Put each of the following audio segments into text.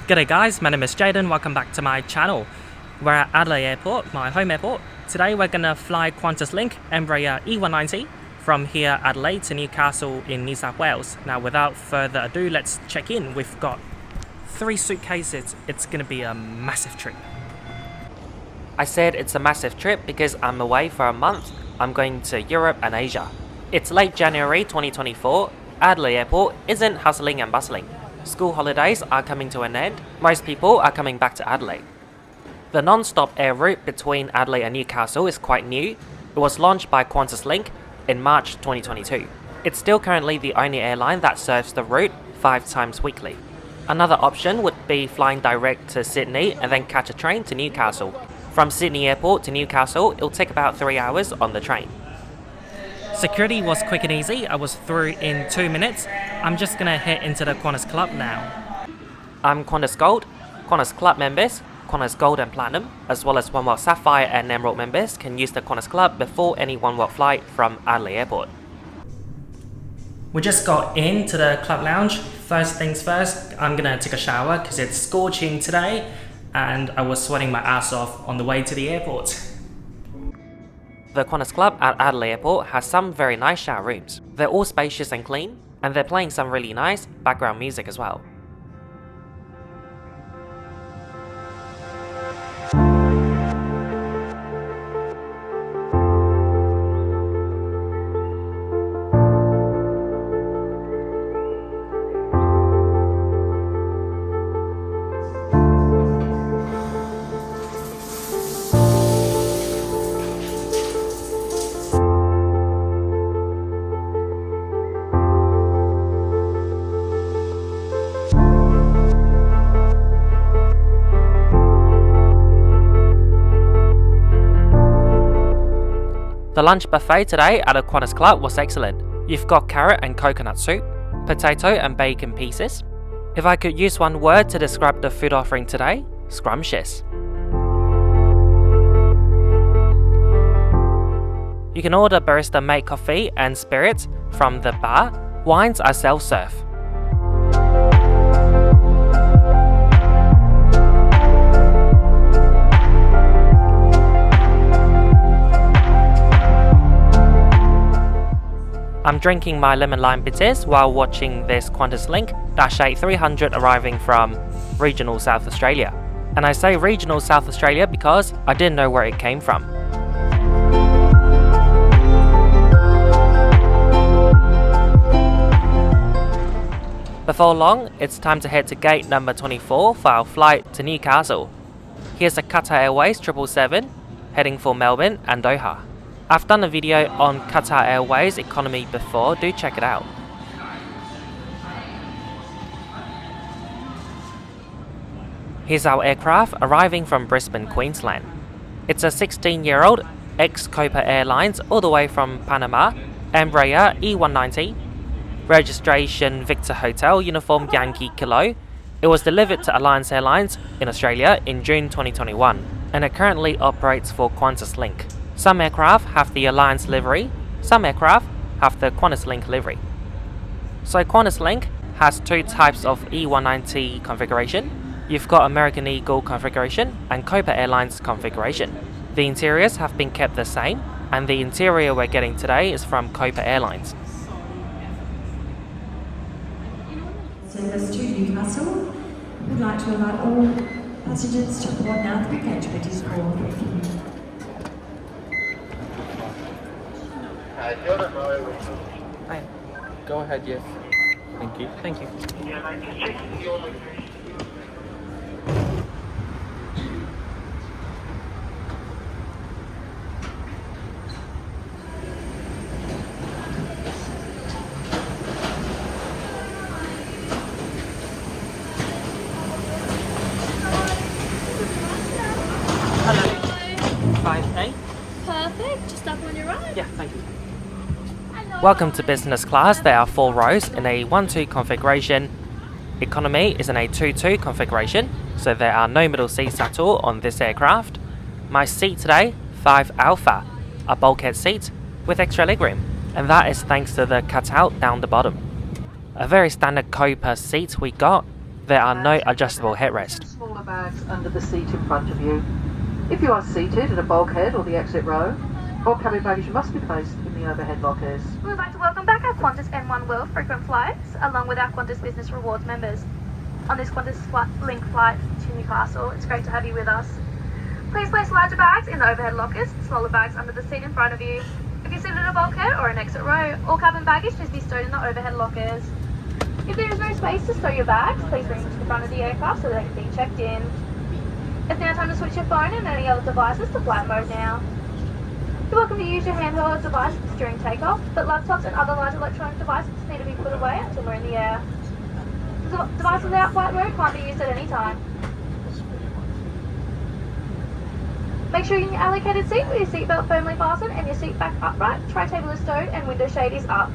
G'day guys, my name is Jaden, welcome back to my channel. We're at Adelaide Airport, my home airport. Today we're gonna fly QantasLink E190 from here Adelaide to Newcastle in New South Wales. Now without further ado, let's check in. We've got 3 suitcases, it's gonna be a massive trip. I said it's a massive trip because I'm away for a month. I'm going to Europe and Asia. It's late January 2024. Adelaide Airport isn't hustling and bustling. School holidays are coming to an end. Most people are coming back to Adelaide. The non-stop air route between Adelaide and Newcastle is quite new. It was launched by QantasLink in March 2022. It's still currently the only airline that serves the route 5 times weekly. Another option would be flying direct to Sydney and then catch a train to Newcastle. From Sydney Airport to Newcastle, it'll take about 3 hours on the train. Security was quick and easy, I was through in 2 minutes. I'm just gonna head into the Qantas Club now. I'm Qantas Gold. Qantas Club members, Qantas Gold and Platinum, as well as Oneworld Sapphire and Emerald members can use the Qantas Club before any Oneworld flight from Adelaide Airport. We just got into the club lounge. First things first, I'm gonna take a shower because it's scorching today and I was sweating my ass off on the way to the airport. The Qantas Club at Adelaide Airport has some very nice shower rooms. They're all spacious and clean, and they're playing some really nice background music as well. The lunch buffet today at the Qantas Club was excellent. You've got carrot and coconut soup, potato and bacon pieces. If I could use one word to describe the food offering today, scrumptious. You can order barista-made coffee and spirits from the bar. Wines are self-serve. I'm drinking my lemon lime bitters while watching this QantasLink A330-300 arriving from regional South Australia. And I say regional South Australia because I didn't know where it came from. Before long, it's time to head to gate number 24 for our flight to Newcastle. Here's a Cathay Airways 777 heading for Melbourne and Doha. I've done a video on Qatar Airways economy before, do check it out. Here's our aircraft arriving from Brisbane, Queensland. It's a 16-year-old ex-Copa Airlines all the way from Panama, Embraer E190, registration Victor Hotel Uniform Yankee Kilo. It was delivered to Alliance Airlines in Australia in June 2021 and it currently operates for QantasLink. Some aircraft have the Alliance livery, some aircraft have the QantasLink livery. So QantasLink has 2 types of E190 configuration. You've got American Eagle configuration and Copa Airlines configuration. The interiors have been kept the same and the interior we're getting today is from Copa Airlines. Service to Newcastle. We'd like to invite all passengers to board now through gate 24. Hi. Go ahead, yes. Thank you. Thank you. Hello. 5A. Perfect, just up on your right. Yeah, thank you. Welcome to business class. There are 4 rows in a 1-2 configuration. Economy is in a 2-2 configuration, so there are no middle seats at all on this aircraft. My seat today, 5 Alpha, a bulkhead seat with extra legroom, and that is thanks to the cutout down the bottom. A very standard Copa seat we got. There are no adjustable headrests. Smaller bags under the seat in front of you. If you are seated in a bulkhead or the exit row, all cabin baggage must be placed in the overhead lockers. We would like to welcome back our Qantas N1 World frequent flights, along with our Qantas Business Rewards members. On this Qantas Link flight to Newcastle, it's great to have you with us. Please place larger bags in the overhead lockers, smaller bags under the seat in front of you. If you're seated in a bulkhead or an exit row, all cabin baggage must be stowed in the overhead lockers. If there is no space to store your bags, please bring them to the front of the aircraft so they can be checked in. It's now time to switch your phone and any other devices to flight mode now. You're welcome to use your handheld devices during takeoff, but laptops and other large electronic devices need to be put away until we're in the air. Devices without flight mode can't be used at any time. Make sure you're in your allocated seat with your seatbelt firmly fastened and your seat back upright, tray table is stowed and window shade is up.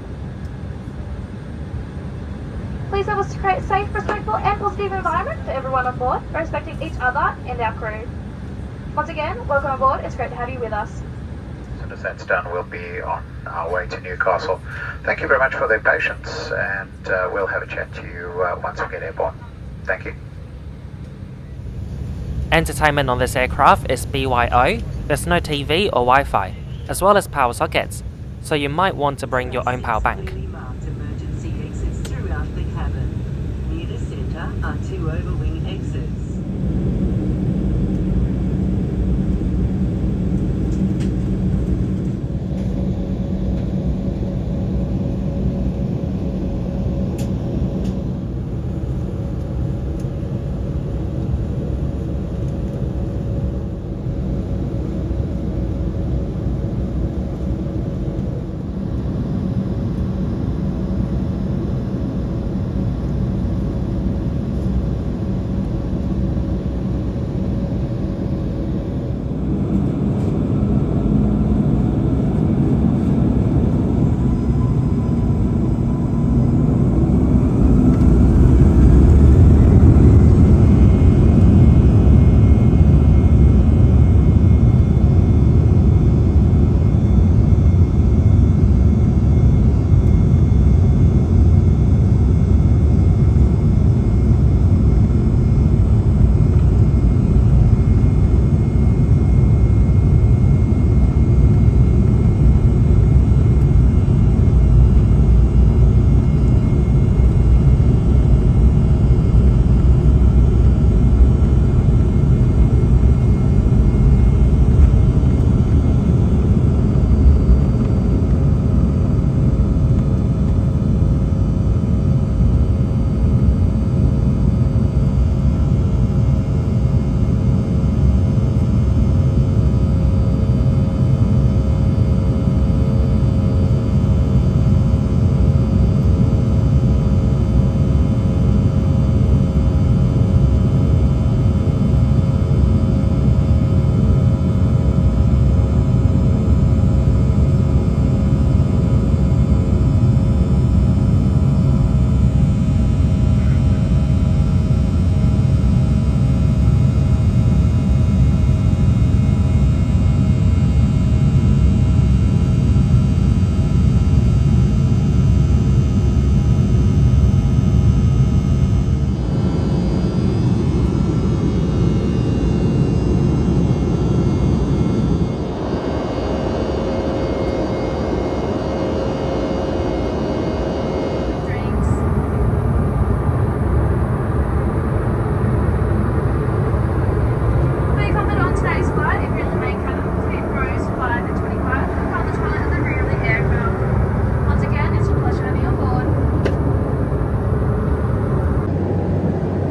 Please help us to create a safe, respectful and positive environment for everyone on board, respecting each other and our crew. Once again, welcome aboard, it's great to have you with us. As soon as that's done, we'll be on our way to Newcastle. Thank you very much for their patience, and we'll have a chat to you once we get airborne. Thank you. Entertainment on this aircraft is BYO, there's no TV or Wi-Fi, as well as power sockets, so you might want to bring your own power bank. Emergency exits throughout the cabin. Near the centre are 2 overwing exits.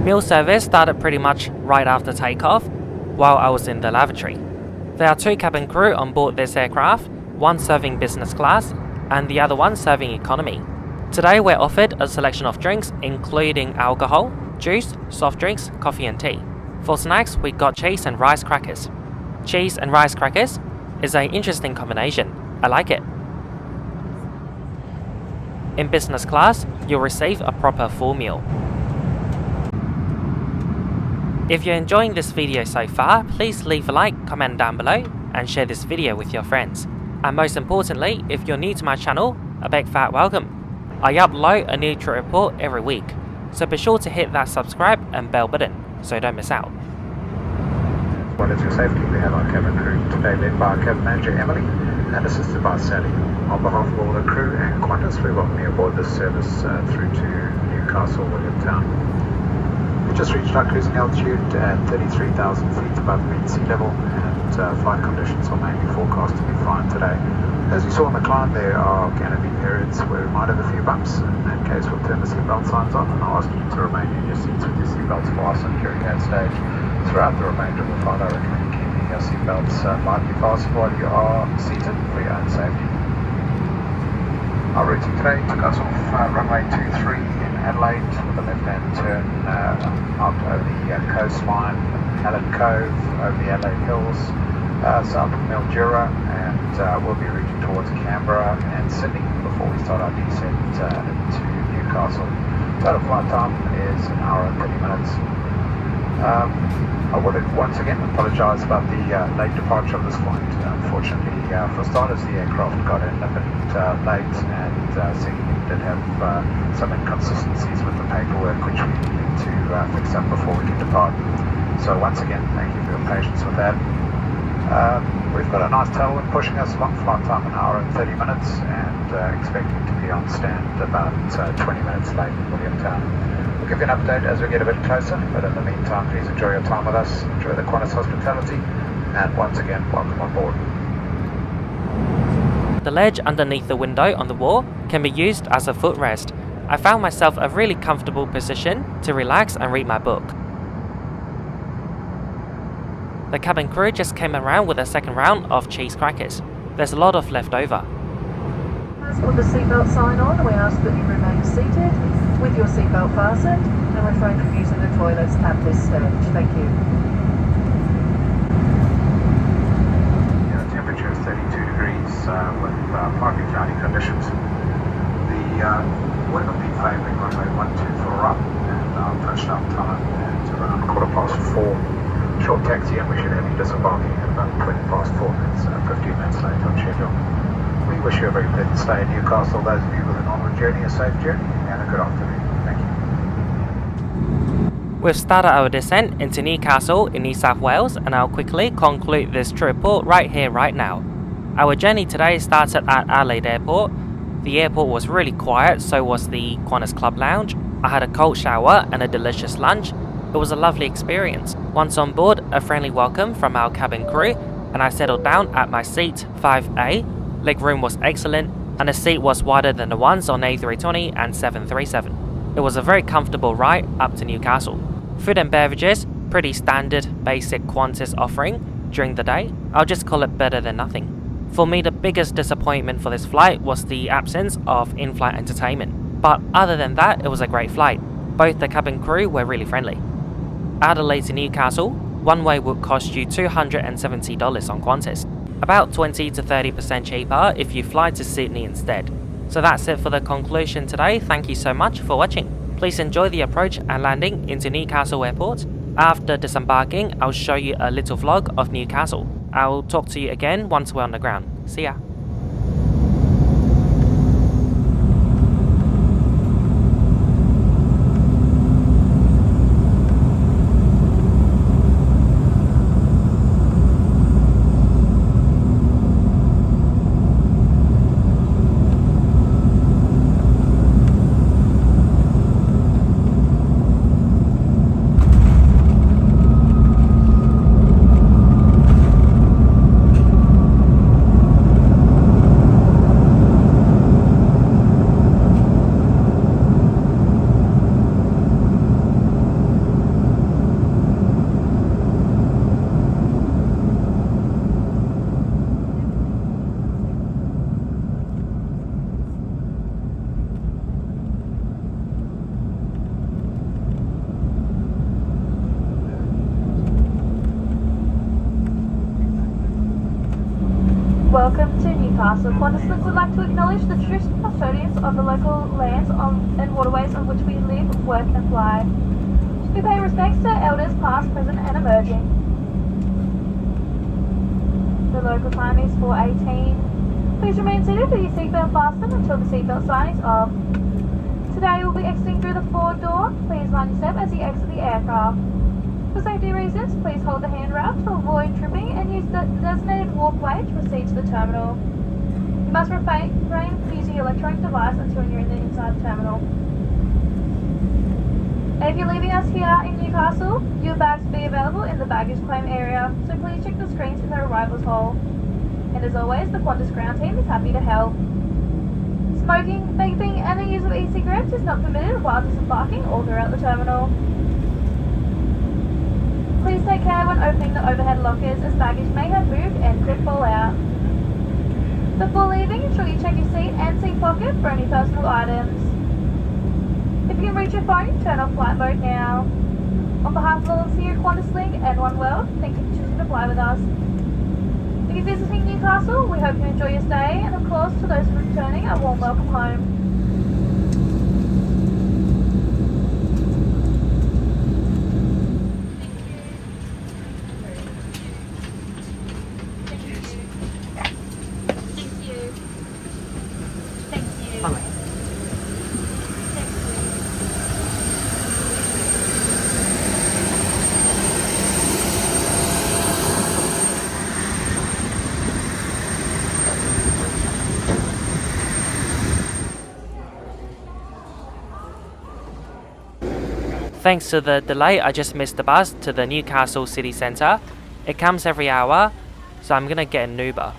Meal service started pretty much right after takeoff, while I was in the lavatory. There are 2 cabin crew on board this aircraft, one serving business class and the other one serving economy. Today we're offered a selection of drinks including alcohol, juice, soft drinks, coffee and tea. For snacks we got cheese and rice crackers. Cheese and rice crackers is an interesting combination, I like it. In business class, you'll receive a proper full meal. If you're enjoying this video so far, please leave a like, comment down below and share this video with your friends. And most importantly, if you're new to my channel, a big fat welcome. I upload a new trip report every week. so be sure to hit that subscribe and bell button so don't miss out. Well, as your safety, we have our cabin crew today led by our cabin manager Emily and assisted by Sally. On behalf of all the crew and Qantas, we welcome you aboard this service through to Newcastle, Williamtown. We just reached our cruising altitude at 33,000 feet above mean sea level, and flight conditions are mainly forecast to be fine today. As you saw on the climb, there are going to be periods where we might have a few bumps. In that case, we'll turn the seatbelt signs on and ask you to remain in your seats with your seatbelts fastened during that stage. Throughout the remainder of the flight, I recommend keeping your seatbelts lightly fastened while you are seated for your own safety. Our routing today took us off runway 23 in Adelaide with a left-hand turn out over the coastline, Allen Cove, over the Adelaide Hills, south of Mildura, and we'll be reaching towards Canberra and Sydney before we start our descent into Newcastle. Total flight time is an hour and 30 minutes. I would once again apologise about the late departure of this flight. Unfortunately, for starters, the aircraft got in a bit late, and secondly, we did have some inconsistencies with the paperwork which we need to fix up before we can depart. So once again, thank you for your patience with that. We've got a nice tailwind pushing us along, flight time an hour and 30 minutes, and expecting to be on stand about 20 minutes late in Williamtown. We'll give you an update as we get a bit closer, but in the meantime, please enjoy your time with us, enjoy the Qantas hospitality, and once again, welcome on board. The ledge underneath the window on the wall can be used as a footrest. I found myself a really comfortable position to relax and read my book. The cabin crew just came around with a second round of cheese crackers. There's a lot of left over. Put the seatbelt sign on. We ask that you remain seated with your seatbelt fastened and refrain from using the toilets at this stage. Thank you. The temperature is 32 degrees with partly cloudy conditions. The wind will be favouring runway 12 for up, and our touchdown time is around 4:15. Short taxi, and we should have you disembarking at about 4:20. That's 15 minutes late on schedule. We wish you a very pleasant stay in Newcastle. Those of you with an onward journey, a safe journey, and a good afternoon. Thank you. We've started our descent into Newcastle in New South Wales, and I'll quickly conclude this trip report right here, right now. Our journey today started at Adelaide Airport. The airport was really quiet, so was the Qantas Club lounge. I had a cold shower and a delicious lunch. It was a lovely experience. Once on board, a friendly welcome from our cabin crew, and I settled down at my seat 5A. Legroom was excellent, and the seat was wider than the ones on A320 and 737. It was a very comfortable ride up to Newcastle. Food and beverages, pretty standard basic Qantas offering during the day. I'll just call it better than nothing. For me, the biggest disappointment for this flight was the absence of in-flight entertainment. But other than that, it was a great flight. Both the cabin crew were really friendly. Adelaide to Newcastle, one way would cost you $270 on Qantas. About 20 to 30% cheaper if you fly to Sydney instead. So that's it for the conclusion today. Thank you so much for watching. Please enjoy the approach and landing into Newcastle Airport. After disembarking, I'll show you a little vlog of Newcastle. I'll talk to you again once we're on the ground. See ya. Welcome to Newcastle. QantasLink would like to acknowledge the traditional custodians of the local lands and waterways on which we live, work and fly. We pay respects to elders past, present and emerging. The local time is 4:18. Please remain seated with your seatbelt fastened until the seatbelt sign is off. Today we'll be exiting through the forward door. Please mind your step as you exit the aircraft. For safety reasons, please hold the handrail to avoid tripping and use the designated walkway to proceed to the terminal. You must refrain from using your electronic device until you're in the inside the terminal. And if you're leaving us here in Newcastle, your bags will be available in the baggage claim area, so please check the screens in the arrivals hall. And as always, the Qantas ground team is happy to help. Smoking, vaping and the use of e-cigarettes is not permitted while disembarking or throughout the terminal. Please take care when opening the overhead lockers as baggage may have moved and could fall out. Before leaving, ensure you check your seat and seat pocket for any personal items. If you can reach your phone, turn off flight mode now. On behalf of all of us here at QantasLink and One World, thank you for choosing to fly with us. If you're visiting Newcastle, we hope you enjoy your stay, and of course, to those returning, a warm welcome home. Thanks to the delay, I just missed the bus to the Newcastle city centre. It comes every hour, so I'm gonna get an Uber.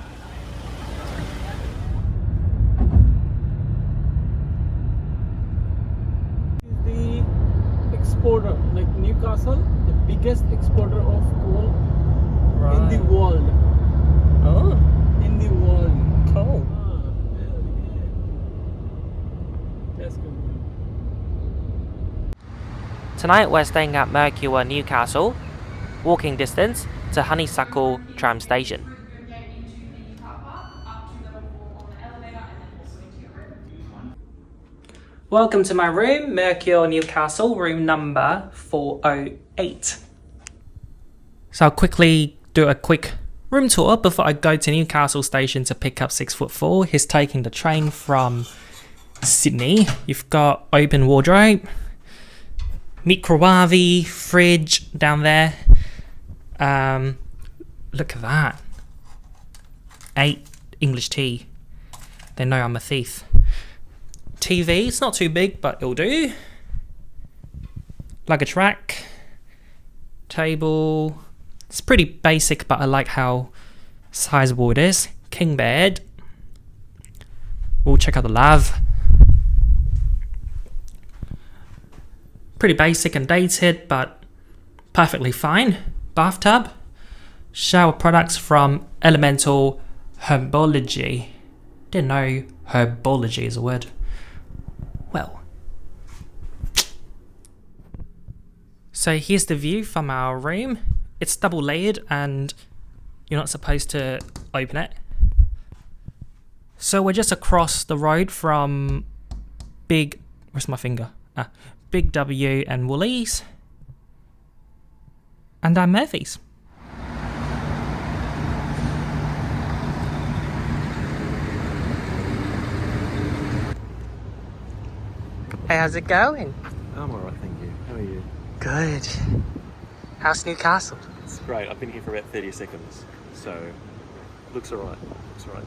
The exporter, like Newcastle, the biggest exporter of coal in the world. Oh, In the world. cool. That's good. Tonight we're staying at Mercure Newcastle, walking distance to Honeysuckle tram station. Welcome to my room, Mercure Newcastle, room number 408. So I'll quickly do a quick room tour before I go to Newcastle station to pick up 6'4". He's taking the train from Sydney. You've got open wardrobe, microwave, fridge down there. Look at that. 8 English tea. They know I'm a thief. TV, it's not too big, but it'll do. Luggage rack. Table. It's pretty basic, but I like how sizable it is. King bed. We'll check out the lav. Pretty basic and dated, but perfectly fine. Bathtub. Shower products from Elemental Herbology. Didn't know herbology is a word. Well. So here's the view from our room. It's double layered and you're not supposed to open it. So we're just across the road from where's my finger? Big W and Woolies. And I'm Murphy's. Hey, how's it going? I'm alright, thank you. How are you? Good. How's Newcastle? It's great. I've been here for about 30 seconds, so looks alright. Looks alright.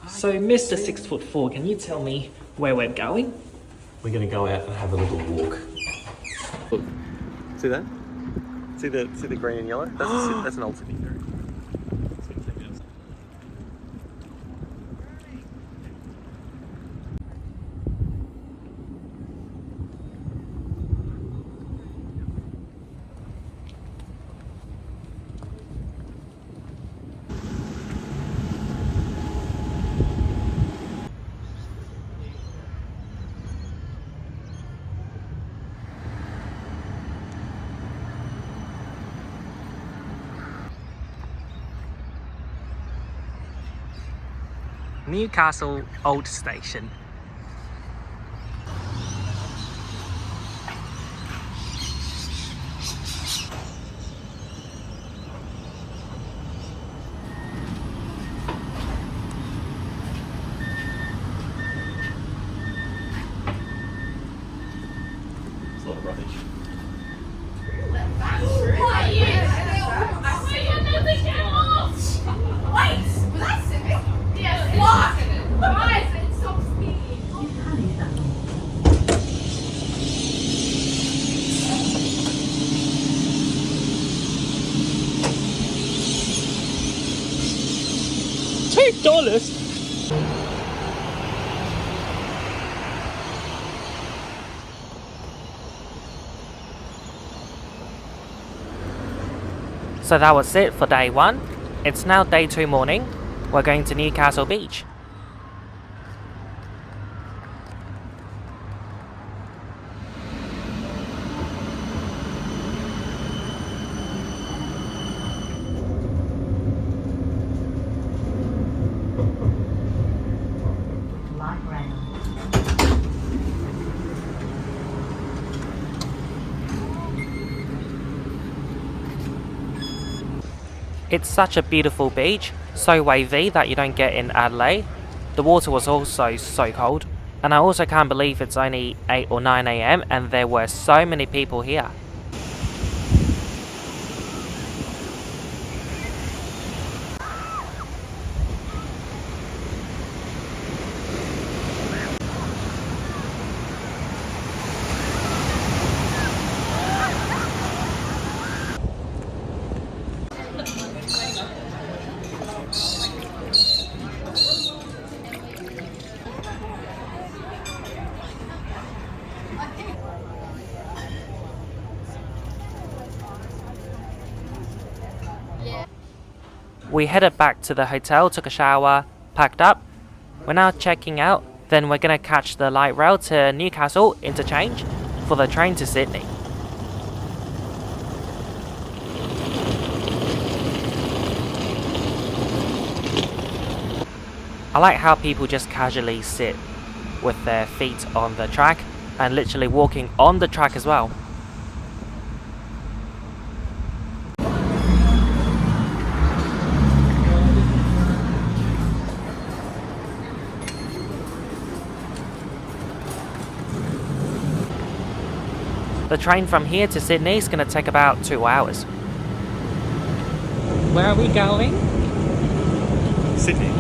So, Mr. 6'4", can you tell me where we're going? We're going to go out and have a little walk. Look, see that? See the green and yellow? That's an old Sydney ferry. Newcastle Old Station. a lot of rubbish. $2? So that was it for day 1. It's now day 2 morning. We're going to Newcastle Beach. It's such a beautiful beach, so wavy that you don't get in Adelaide. The water was also so cold, and I also can't believe it's only 8 or 9 AM and there were so many people here. We headed back to the hotel, took a shower, packed up. We're now checking out, then we're gonna catch the light rail to Newcastle interchange for the train to Sydney. I like how people just casually sit with their feet on the track and literally walking on the track as well. The train from here to Sydney is going to take about 2 hours. Where are we going? Sydney.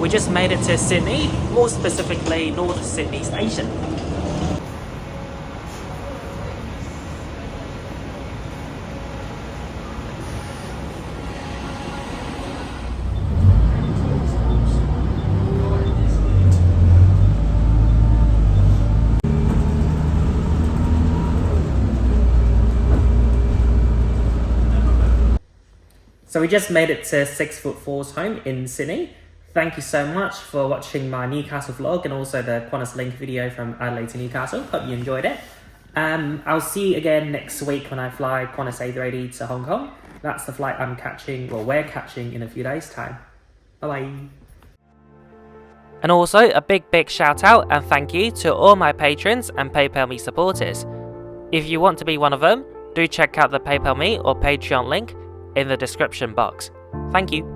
We just made it to Sydney, more specifically North Sydney Station. So we just made it to 6'4's home in Sydney. Thank you so much for watching my Newcastle vlog and also the QantasLink video from Adelaide to Newcastle. Hope you enjoyed it. I'll see you again next week when I fly Qantas A330 to Hong Kong. That's the flight I'm catching, well, we're catching in a few days' time. Bye-bye. And also a big shout out and thank you to all my patrons and PayPal Me supporters. If you want to be one of them, do check out the PayPal Me or Patreon link in the description box. Thank you.